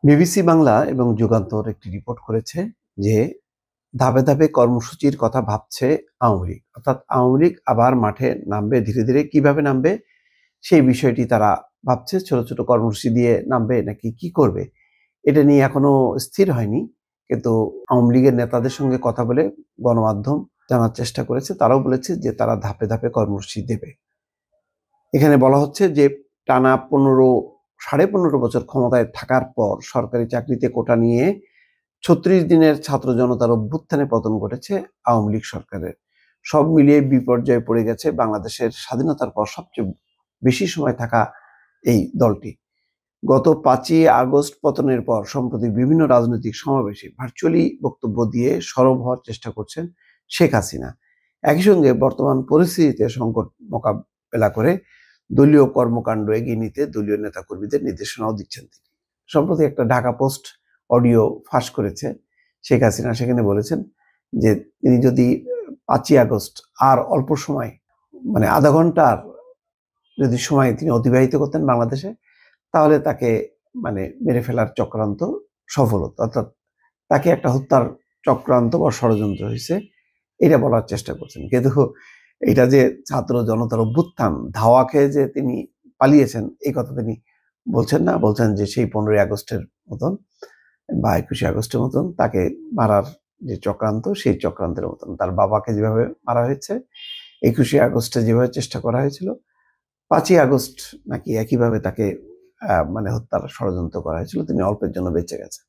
BBC Bangla এবং যুগান্তর একটি report করেছে যে ধাপে ধাপে কর্মসূচির কথা ভাবছে আওয়ামী লীগ। অর্থাৎ আওয়ামী লীগ আবার মাঠে নামবে ধীরে ধীরে। কিভাবে নামবে সেই বিষয়টি তারা ভাবছে। ছোট ছোট কর্মসূচি দিয়ে নামবে নাকি কি করবে এটা নিয়ে এখনো স্থির হয়নি। কিন্তু আওয়ামী লীগের নেতাদের সঙ্গে কথা বলে গণমাধ্যম জানার চেষ্টা করেছে, তারাও বলেছে যে তারা ধাপে ধাপে কর্মসূচি দেবে। এখানে বলা হচ্ছে যে টানা 15.5 বছর ক্ষমতায় থাকার পর সরকারি চাকরিতে কোটা নিয়ে 36 দিনের ছাত্র জনতার অভ্যুত্থানে পতন ঘটেছে আওয়ামী লীগ সরকারের। সব মিলিয়ে বিপর্যয়ে পড়ে গেছে বাংলাদেশের স্বাধীনতার পর সবচেয়ে বেশি সময় থাকা এই দলটি। গত 5ই আগস্ট পতনের পর সম্প্রতি বিভিন্ন রাজনৈতিক সমাবেশে ভার্চুয়ালি বক্তব্য দিয়ে সরব হওয়ার চেষ্টা করছেন শেখ হাসিনা। একই সঙ্গে বর্তমান পরিস্থিতিতে সংকট মোকাবেলা করে দলীয় কর্মকাণ্ড এগিয়ে নিতে দলীয় নেতাকর্মীদের নির্দেশনাও দিচ্ছেন তিনি। সম্প্রতি একটা ঢাকা পোস্ট অডিও ফাঁস করেছে শেখ হাসিনা। সেখানে বলেছেন যে তিনি যদি 5ই আগস্ট আর অল্প সময়, মানে আধা ঘন্টার যদি সময় তিনি অতিবাহিত করতেন বাংলাদেশে, তাহলে তাকে মেরে ফেলার চক্রান্ত সফল হতো। অর্থাৎ তাকে একটা হত্যার চক্রান্ত বা ষড়যন্ত্র হয়েছে এটা বলার চেষ্টা করছেন। কিন্তু এটা যে ছাত্র জনতার অভ্যুত্থান, ধাওয়া খেয়ে যে তিনি পালিয়েছেন এই কথা তিনি বলছেন না। বলছেন যে সেই 15ই আগস্টের মতন বা 21শে আগস্টের মতন তাকে মারার যে চক্রান্ত, সেই চক্রান্তের মতন তার বাবাকে যেভাবে মারা হয়েছে, 21শে আগস্টে যেভাবে চেষ্টা করা হয়েছিল, 5ই আগস্ট নাকি একইভাবে তাকে হত্যার ষড়যন্ত্র করা হয়েছিল। তিনি অল্পের জন্য বেঁচে গেছেন।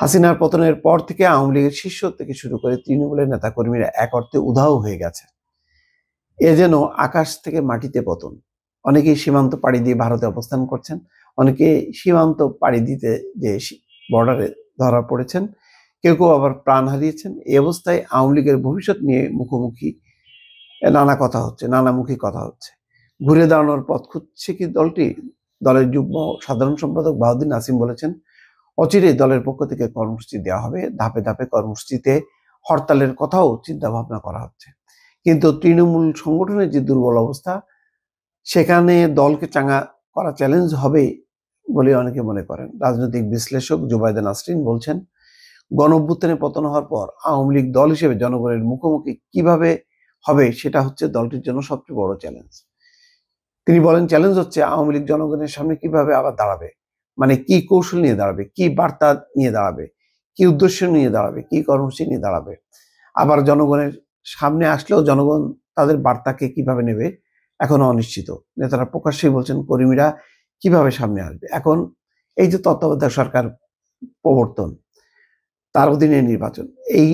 হাসিনার পতনের পর থেকে আওয়ামী লীগের শীর্ষ থেকে শুরু করে তৃণমূলের নেতাকর্মীরা এক অর্থে উধাও হয়ে গেছে। এ যেন আকাশ থেকে মাটিতে পতন। অনেকেই সীমান্ত পাড়ি দিয়ে ভারতে অবস্থান করছেন, অনেকে সীমান্ত পাড়ি দিতে যে বর্ডারে ধরা পড়েছেন, কেউ কেউ আবার প্রাণ হারিয়েছেন। এই অবস্থায় আওয়ামী লীগের ভবিষ্যৎ নিয়ে নানামুখী কথা হচ্ছে। ঘুরে দাঁড়ানোর পথ খুঁজছে কি দলটি? দলের যুগ্ম সাধারণ সম্পাদক বাহাউদ্দিন নাসিম বলেছেন, অচিরেই দলের পক্ষ থেকে কর্মসূচি দেওয়া হবে। ধাপে ধাপে কর্মসূচিতে হরতালের কথাও চিন্তা ভাবনা করা হচ্ছে। কিন্তু তৃণমূল সংগঠনের যে দুর্বল অবস্থা, সেখানে দলকে চাঙ্গা করা চ্যালেঞ্জ হবে বলে অনেকে মনে করেন। রাজনৈতিক বিশ্লেষক জুবাইদা নাসরিন বলছেন, গণঅভ্যুত্থানে পতন হওয়ার পর আওয়ামী লীগ দল হিসেবে জনগণের মুখোমুখি কিভাবে হবে সেটা হচ্ছে দলটির জন্য সবচেয়ে বড় চ্যালেঞ্জ। তিনি বলেন, চ্যালেঞ্জ হচ্ছে আওয়ামী লীগ জনগণের সামনে কিভাবে আবার দাঁড়াবে, কি কৌশল নিয়ে দাঁড়াবে, কি বার্তা নিয়ে দাঁড়াবে, কি উদ্দেশ্য নিয়ে দাঁড়াবে, কি কর্মসূচি নিয়ে দাঁড়াবে। আবার জনগণের সামনে আসলেও জনগণ তাদের বার্তাকে কিভাবে নেবে এখনো অনিশ্চিত। নেতারা প্রকাশ্যেই বলছেন কর্মীরা কিভাবে সামনে আসবে। এখন এই যে তত্ত্বাবধায়ক সরকার প্রবর্তন, তার অধীনে নির্বাচন, এই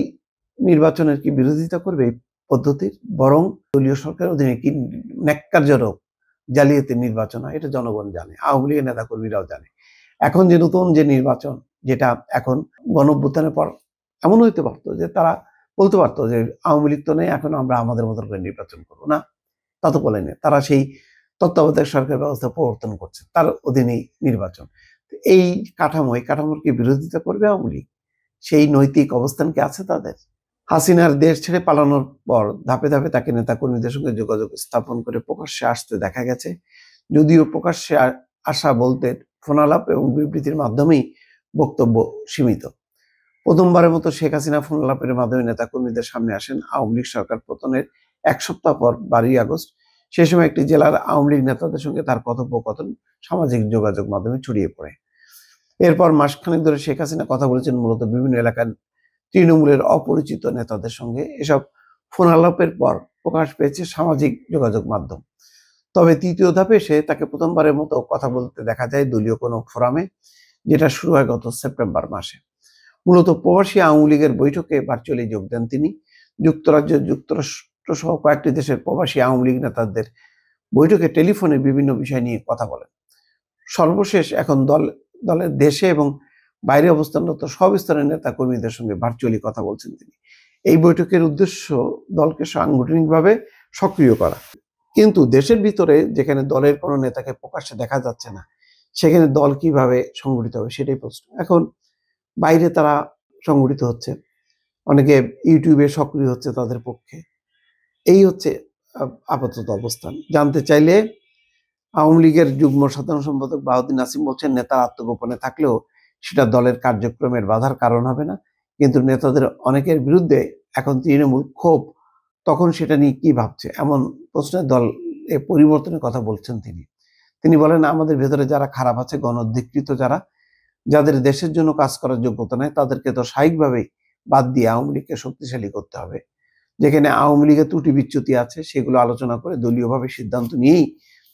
নির্বাচনের কি বিরোধিতা করবে এই পদ্ধতির? বরং দলীয় সরকারের অধীনে কি ন্যাক্কারজনক জালিয়াতির নির্বাচন হয় এটা জনগণ জানে, আওয়ামী লীগের নেতাকর্মীরাও জানে। এখন যে নতুন যে নির্বাচন, যেটা এখন গণঅভ্যুত্থানের পর এমন হইতে পারতো যে তারা বলতে পারতো যে আওয়ামী লীগ তো নেই, এখন আমরা আমাদের মতন করে নির্বাচন করবো না। তা তো বলেনি। তারা সেই তত্ত্বাবধায়ক সরকার ব্যবস্থা প্রবর্তন করছে, তার অধীনেই নির্বাচন। এই কাঠামোর কি বিরোধিতা করবে আওয়ামী লীগ? সেই নৈতিক অবস্থান কি আছে তাদের? হাসিনার দেশ ছেড়ে পালানোর পর ধাপে ধাপে তাকে নেতাকর্মীদের সঙ্গে যোগাযোগ স্থাপন করে প্রকাশ্যে আসতে দেখা গেছে। যদিও প্রকাশ্যে আসা বলতে ফোনালাপ এবং বিবৃতির মাধ্যমেই বক্তব্য সীমিত। প্রথমবারের মতো শেখ হাসিনা ফোনালাপের মাধ্যমে নেতাকর্মীদের সামনে আসেন আওয়ামী লীগ সরকার পতনের 1 সপ্তাহ পর 12ই আগস্ট। সে সময় একটি জেলার আওয়ামী লীগ নেতাদের সঙ্গে তার কথোপকথন সামাজিক যোগাযোগ মাধ্যমে ছড়িয়ে পড়ে। এরপর মাসখানেক ধরে শেখ হাসিনা কথা বলেছেন মূলত বিভিন্ন এলাকার তৃণমূলের অপরিচিত নেতাদের সঙ্গে। এসব ফোনালাপের পর প্রকাশ পেয়েছে সামাজিক যোগাযোগ মাধ্যম। তবে তৃতীয় ধাপে এসে তাকে প্রথমবারের মতো কথা বলতে দেখা যায় দলীয় কোনো ফোরামে, যেটা শুরু হয় গত সেপ্টেম্বর মাসে। মূলত প্রবাসী আওয়ামী লীগের বৈঠকে ভার্চুয়ালি যোগ দেন তিনি। যুক্তরাজ্য, যুক্তরাষ্ট্র সহ কয়েকটি দেশের প্রবাসী আওয়ামী লীগ নেতাদের বৈঠকে টেলিফোনে বিভিন্ন বিষয় নিয়ে কথা বলেন। সর্বশেষ এখন দলের দেশে এবং বাইরে অবস্থানরত সব স্তরের নেতা কর্মীদের সঙ্গে ভার্চুয়ালি কথা বলছেন তিনি। এই বৈঠকের উদ্দেশ্য দলকে সাংগঠনিকভাবে সক্রিয় করা। কিন্তু দেশের ভিতরে যেখানে দলের কোনো নেতাকে প্রকাশ্যে দেখা যাচ্ছে না, সেখানে দল কিভাবে সংগঠিত হবে সেটাই প্রশ্ন। এখন বাইরে তারা সংগঠিত হচ্ছে, অনেকে ইউটিউবে সক্রিয় হচ্ছে তাদের পক্ষে। এই হচ্ছে আপাতত অবস্থান। জানতে চাইলে আওয়ামী লীগের যুগ্ম সাধারণ সম্পাদক বাহাউদ্দিন নাসিম বলছেন, নেতা আত্মগোপনে থাকলেও সেটা দলের কার্যক্রমের বাধার কারণ হবে না, কিন্তু নেতাদের অনেকের বিরুদ্ধে এখন তৃণমূল ক্ষোভ, তখন সেটা নিয়ে কি ভাবছে, এমন প্রশ্নে দল এ পরিবর্তনের কথা বলছেন তিনি। তিনি বলেন, আমাদের ভেতরে যারা খারাপ আছে, গণধিকৃত যারা, যাদের দেশের জন্য কাজ করার যোগ্যতা নেই, তাদেরকে তো স্বাভাবিকভাবেই বাদ দিয়ে আওয়ামী লীগকে শক্তিশালী করতে হবে। যেখানে আওয়ামী লীগের ত্রুটি বিচ্যুতি আছে সেগুলো আলোচনা করে দলীয়ভাবে সিদ্ধান্ত নিয়েই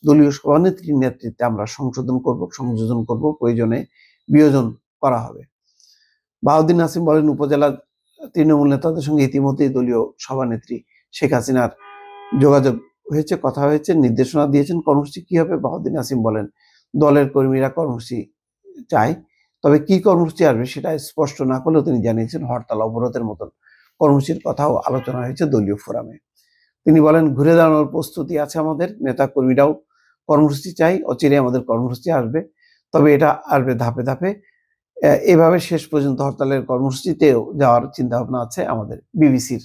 দলীয় সভানেত্রীর নেতৃত্বে আমরা সংযোজন করব, প্রয়োজনে বিয়োজন করা হবে। বাহাউদ্দিন নাসিম বলেন, উপজেলা তৃণমূল নেতাদের সঙ্গে ইতিমধ্যেই দলীয় সভানেত্রী শেখ হাসিনার যোগাযোগ হয়েছে, কথা হয়েছে, নির্দেশনা দিয়েছেন। কর্মসূচি কি হবে? বাহাউদ্দিন নাসিম বলেন, দলের কর্মীরা কর্মসূচি চায়, তবে কি কর্মসূচি আসবে সেটা স্পষ্ট না করলেও তিনি জানিয়েছেন হরতাল, অবরোধের মতন কর্মসূচির কথাও আলোচনা হয়েছে দলীয় ফোরামে। তিনি বলেন, ঘুরে দাঁড়ানোর প্রস্তুতি আছে আমাদের, নেতা কর্মীরাও কর্মসূচি চাই, অচিরে আমাদের কর্মসূচি আসবে, তবে এটা আসবে ধাপে ধাপে। এভাবে শেষ পর্যন্ত হরতালের কর্মসূচিতেও যাওয়ার চিন্তা ভাবনা আছে আমাদের। বিবিসির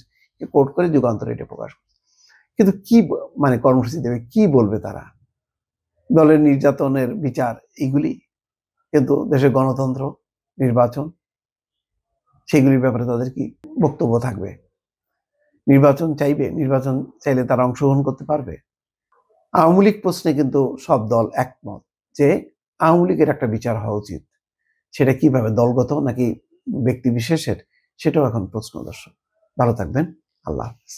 কোট করে যুগান্তর এটা প্রকাশ করছে। কিন্তু কি মানে কর্মসূচি দেবে, কি বলবে তারা? দলের নির্যাতনের বিচার, এইগুলি। কিন্তু দেশের গণতন্ত্র, নির্বাচন, সেগুলির ব্যাপারে তাদের কি বক্তব্য থাকবে? নির্বাচন চাইবে, নির্বাচন চাইলে তারা অংশগ্রহণ করতে পারবে? আওয়ামী লীগ প্রশ্নে কিন্তু সব দল একমত যে আওয়ামী লীগের একটা বিচার হওয়া উচিত। সেটা কিভাবে, দলগত নাকি ব্যক্তি বিশেষের, সেটাও এখন প্রশ্ন। দর্শক ভালো থাকবেন, আল্লাহ হাফেজ।